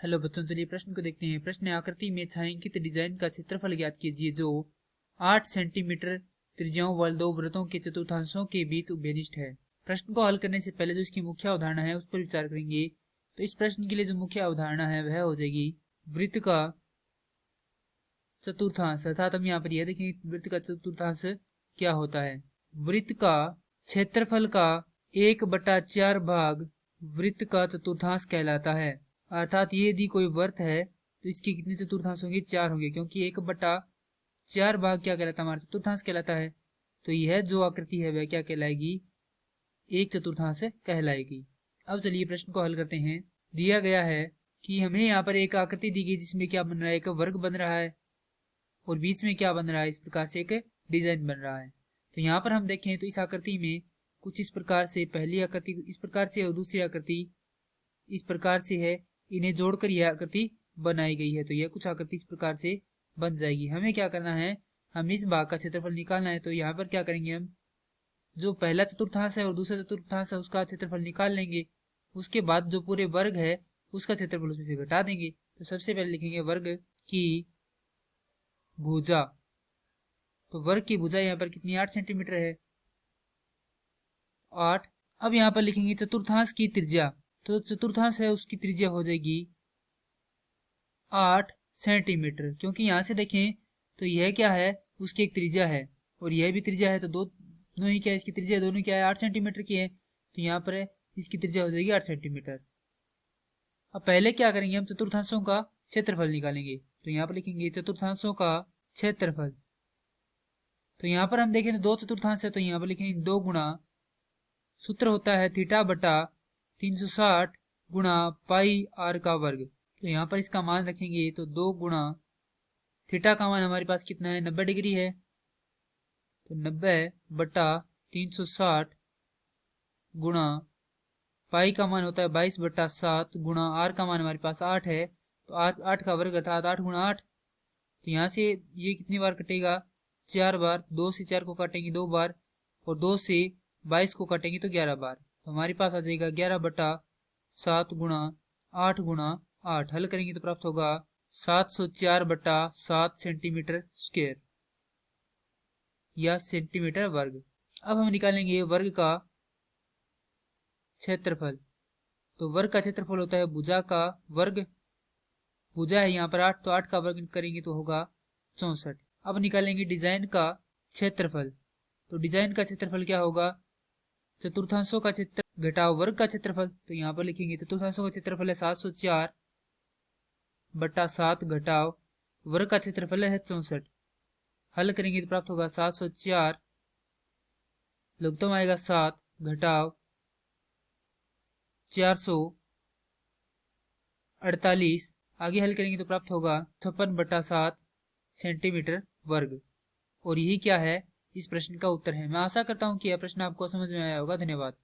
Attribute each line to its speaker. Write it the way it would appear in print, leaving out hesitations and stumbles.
Speaker 1: Hello बच्चों, चलिए प्रश्न को देखते हैं। प्रश्न है, आकृति में छायांकित डिजाइन का क्षेत्रफल ज्ञात कीजिए जो 8 सेंटीमीटर त्रिज्याओं वाले दो वृत्तों के चतुर्थांशों के बीच उभयनिष्ठ है। प्रश्न को हल करने से पहले जो इसकी मुख्य अवधारणा है उस पर विचार करेंगे। तो इस प्रश्न के लिए जो मुख्य अवधारणा है वह हो जाएगी वृत्त का चतुर्थांश। अर्थात हम यहाँ पर यह देखेंगे वृत्त का चतुर्थांश क्या होता है। वृत्त का क्षेत्रफल का 1/4 भाग वृत्त का चतुर्थांश कहलाता है। अर्थात ये यदि कोई वृत्त है तो इसके कितने चतुर्थांश होंगे? 4 होंगे, क्योंकि 1/4 भाग क्या कहलाता है? हमारा चतुर्थांश कहलाता है। तो यह जो आकृति है वह क्या कहलाएगी? एक चतुर्थांश कहलाएगी। अब चलिए प्रश्न को हल करते हैं। दिया गया है कि हमें यहाँ पर एक आकृति दी गई जिसमें क्या बन रहा है? एक वर्ग बन रहा है और बीच में क्या बन रहा है? इस प्रकार से एक डिजाइन बन रहा है। तो यहाँ पर हम देखें तो इस आकृति में कुछ इस प्रकार से, पहली आकृति इस प्रकार से और दूसरी आकृति इस प्रकार से है। इन्हें जोड़कर यह आकृति बनाई गई है। तो यह कुछ आकृति इस प्रकार से बन जाएगी। हमें क्या करना है? हम इस भाग का क्षेत्रफल निकालना है। तो यहाँ पर क्या करेंगे? हम जो पहला चतुर्थांश है और दूसरा चतुर्थांश है उसका क्षेत्रफल निकाल लेंगे। उसके बाद जो पूरे वर्ग है उसका क्षेत्रफल उसमें से घटा देंगे। तो सबसे पहले लिखेंगे वर्ग की भुजा। तो वर्ग की भुजा यहाँ पर कितनी? 8 सेंटीमीटर है, 8। अब यहाँ पर लिखेंगे चतुर्थांश की त्रिज्या। तो चतुर्थांश है उसकी त्रिज्या हो जाएगी 8 सेंटीमीटर, क्योंकि यहाँ से देखें तो यह क्या है? उसकी एक त्रिज्या है और यह भी त्रिज्या है। तो दोनों ही क्या है? इसकी त्रिज्या दोनों क्या है? 8 सेंटीमीटर की है। तो यहाँ पर इसकी त्रिज्या हो जाएगी 8 सेंटीमीटर। अब पहले क्या करेंगे? हम चतुर्थांशों का क्षेत्रफल निकालेंगे। तो यहाँ पर लिखेंगे चतुर्थांशों का क्षेत्रफल। तो यहाँ पर हम देखें तो दो चतुर्थांश है, तो यहाँ पर लिखेंगे 2 गुणा, सूत्र होता है थीटा बटा 360 गुणा पाई आर का वर्ग। तो यहाँ पर इसका मान रखेंगे तो 2 गुणा थीटा का मान हमारे पास कितना है? 90 डिग्री है। तो 90 बटा 360 गुणा पाई का मान होता है 22/7 गुणा आर का मान हमारे पास 8 है। तो 8 का वर्ग अर्थात 8 गुणा 8। तो यहाँ से ये कितनी बार कटेगा? 4 बार। 2 से 4 को काटेंगे 2 बार और 2 से 22 को काटेंगे तो 11 बार। तो हमारे पास आ जाएगा 11/7 गुणा 8 गुणा 8। हल करेंगे तो प्राप्त होगा 704/7 सेंटीमीटर स्क्वायर या सेंटीमीटर वर्ग। अब हम निकालेंगे वर्ग का क्षेत्रफल। तो वर्ग का क्षेत्रफल होता है भुजा का वर्ग। भुजा है यहाँ पर 8, तो 8 का वर्ग करेंगे तो होगा 64। अब निकालेंगे डिजाइन का क्षेत्रफल। तो डिजाइन का क्षेत्रफल क्या होगा? चतुर्थांशों का क्षेत्र घटाव वर्ग का क्षेत्रफल। तो यहाँ पर लिखेंगे चतुर्थांशों का क्षेत्रफल है 704/7 घटाव वर्ग का क्षेत्रफल है 64। हल करेंगे तो प्राप्त होगा 704, लघुत्तम आएगा 7 घटाव 448। आगे हल करेंगे तो प्राप्त होगा 56/7 सेंटीमीटर वर्ग। और यही क्या है? इस प्रश्न का उत्तर है। मैं आशा करता हूं कि यह प्रश्न आपको समझ में आया होगा। धन्यवाद।